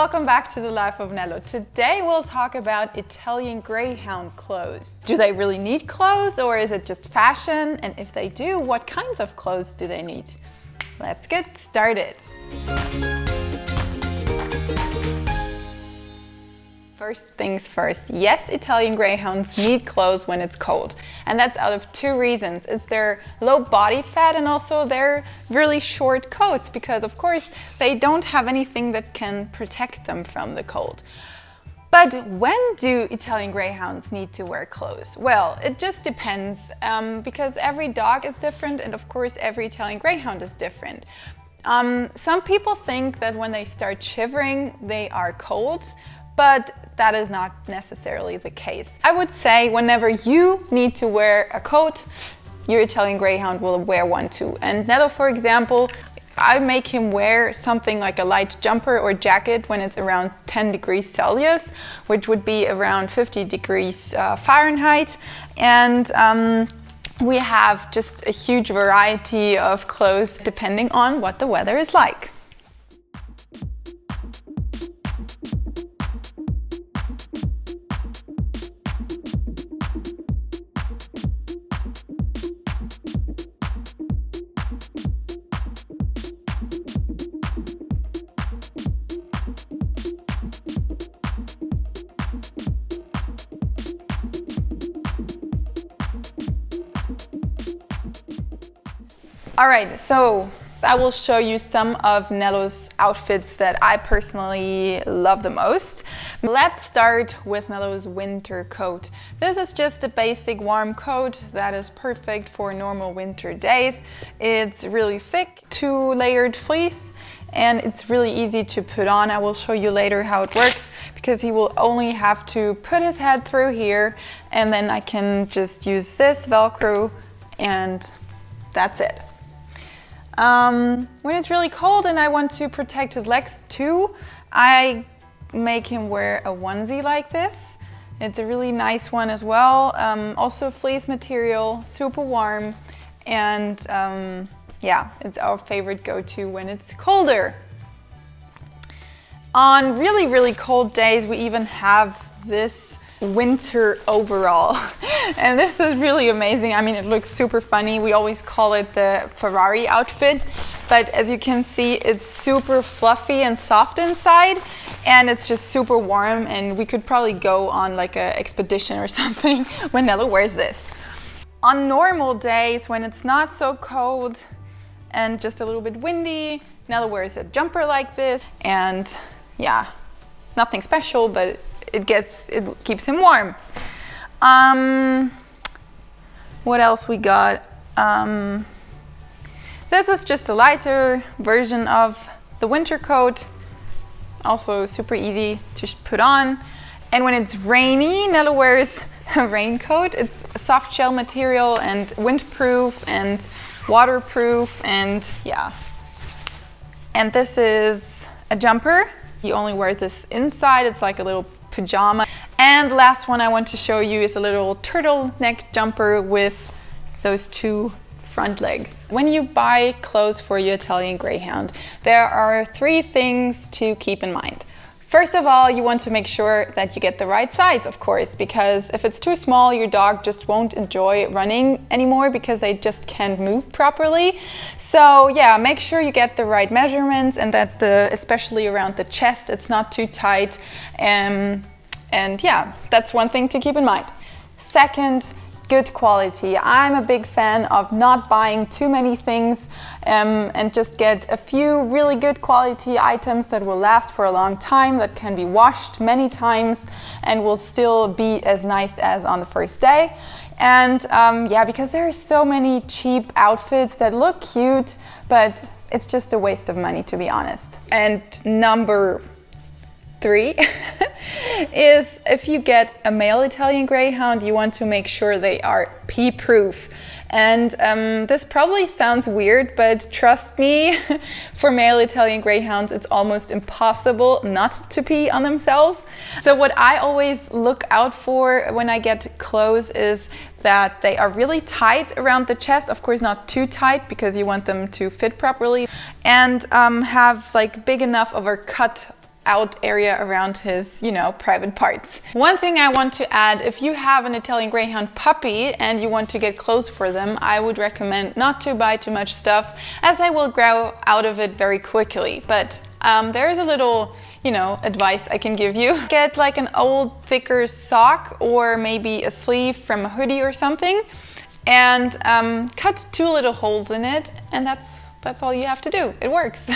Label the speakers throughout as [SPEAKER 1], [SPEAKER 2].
[SPEAKER 1] welcome back to the Life of Nello. Today we'll talk about Italian Greyhound clothes. Do they really need clothes or is it just fashion? And if they do, what kinds of clothes do they need? Let's get started. First things first, yes, Italian Greyhounds need clothes when it's cold. And that's out of two reasons. It's their low body fat and also their really short coats because, of course, they don't have anything that can protect them from the cold. But when do Italian Greyhounds need to wear clothes? Well, it just depends because every dog is different and, of course, every Italian Greyhound is different. Some people think that when they start shivering, they are cold. But that is not necessarily the case. I would say whenever you need to wear a coat, your Italian Greyhound will wear one too. And Nello, for example, I make him wear something like a light jumper or jacket when it's around 10 degrees Celsius, which would be around 50 degrees Fahrenheit. And we have just a huge variety of clothes depending on what the weather is like. Alright, so I will show you some of Nello's outfits that I personally love the most. Let's start with Nello's winter coat. This is just a basic warm coat that is perfect for normal winter days. It's really thick, 2-layered fleece, and it's really easy to put on. I will show you later how it works because he will only have to put his head through here and then I can just use this Velcro and that's it. When it's really cold and I want to protect his legs too, I make him wear a onesie like this. It's a really nice one as well. Also fleece material, super warm, and yeah, it's our favorite go-to when it's colder. On really, really cold days, we even have this winter overall. And this is really amazing. I mean, it looks super funny. We always call it the Ferrari outfit, but as you can see, it's super fluffy and soft inside, and it's just super warm, and we could probably go on like an expedition or something when Nello wears this. On normal days, when it's not so cold and just a little bit windy, Nello wears a jumper like this, and yeah, nothing special, but it keeps him warm. What else we got? This is just a lighter version of the winter coat. Also super easy to put on. And when it's rainy, Nello wears a raincoat. It's a soft shell material and windproof and waterproof and yeah. And this is a jumper. You only wear this inside. It's like a little pajama. And last one I want to show you is a little turtleneck jumper with those two front legs. When you buy clothes for your Italian Greyhound, there are 3 things to keep in mind. First of all, you want to make sure that you get the right size, of course, because if it's too small, your dog just won't enjoy running anymore because they just can't move properly. So yeah, make sure you get the right measurements and that especially around the chest, it's not too tight. And yeah, that's one thing to keep in mind. Second, good quality. I'm a big fan of not buying too many things and just get a few really good quality items that will last for a long time, that can be washed many times and will still be as nice as on the first day. And yeah, because there are so many cheap outfits that look cute, but it's just a waste of money, to be honest. And number 3 is if you get a male Italian Greyhound, you want to make sure they are pee-proof. And this probably sounds weird, but trust me, for male Italian Greyhounds, it's almost impossible not to pee on themselves. So what I always look out for when I get clothes is that they are really tight around the chest. Of course, not too tight because you want them to fit properly, and have like big enough of a cut out area around his, private parts. One thing I want to add, if you have an Italian Greyhound puppy and you want to get clothes for them, I would recommend not to buy too much stuff, as they will grow out of it very quickly. But there is a little, advice I can give you. Get like an old, thicker sock or maybe a sleeve from a hoodie or something, and cut 2 little holes in it, and that's all you have to do. It works.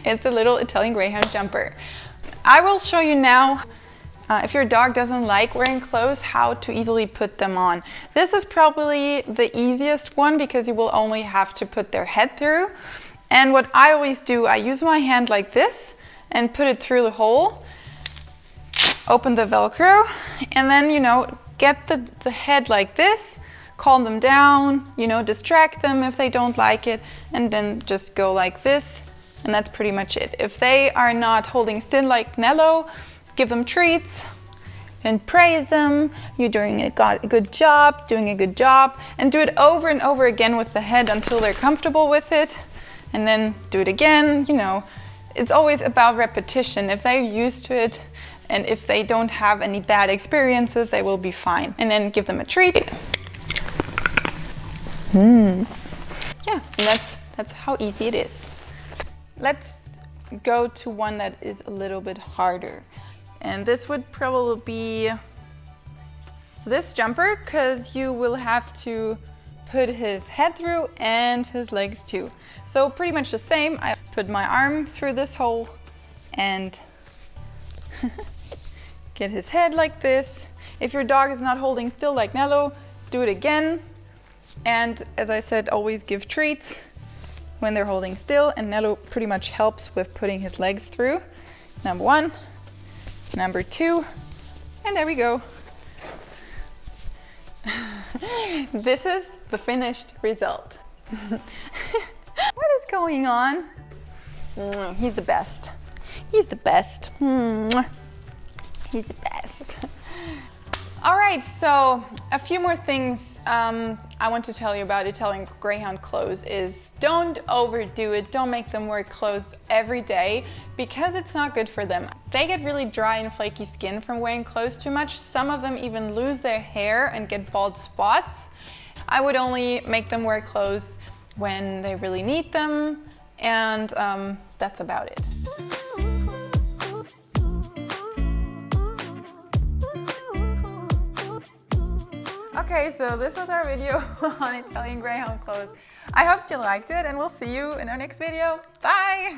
[SPEAKER 1] It's a little Italian Greyhound jumper. I will show you now, if your dog doesn't like wearing clothes, how to easily put them on. This is probably the easiest one because you will only have to put their head through. And what I always do, I use my hand like this and put it through the hole, open the Velcro, and then, get the head like this, calm them down, distract them if they don't like it, and then just go like this. And that's pretty much it. If they are not holding still like Nello, give them treats and praise them. You're doing a good job, and do it over and over again with the head until they're comfortable with it. And then do it again, It's always about repetition. If they're used to it and if they don't have any bad experiences, they will be fine. And then give them a treat. Yeah, and that's how easy it is. Let's go to one that is a little bit harder. And this would probably be this jumper, because you will have to put his head through and his legs too. So pretty much the same. I put my arm through this hole and get his head like this. If your dog is not holding still like Nello, do it again. And as I said, always give treats when they're holding still, and Nello pretty much helps with putting his legs through. Number 1, number 2, and there we go. This is the finished result. What is going on? He's the best. He's the best. He's the best. All right, so a few more things I want to tell you about Italian Greyhound clothes is don't overdo it. Don't make them wear clothes every day because it's not good for them. They get really dry and flaky skin from wearing clothes too much. Some of them even lose their hair and get bald spots. I would only make them wear clothes when they really need them, and that's about it. Okay, so this was our video on Italian Greyhound clothes. I hope you liked it, and we'll see you in our next video. Bye!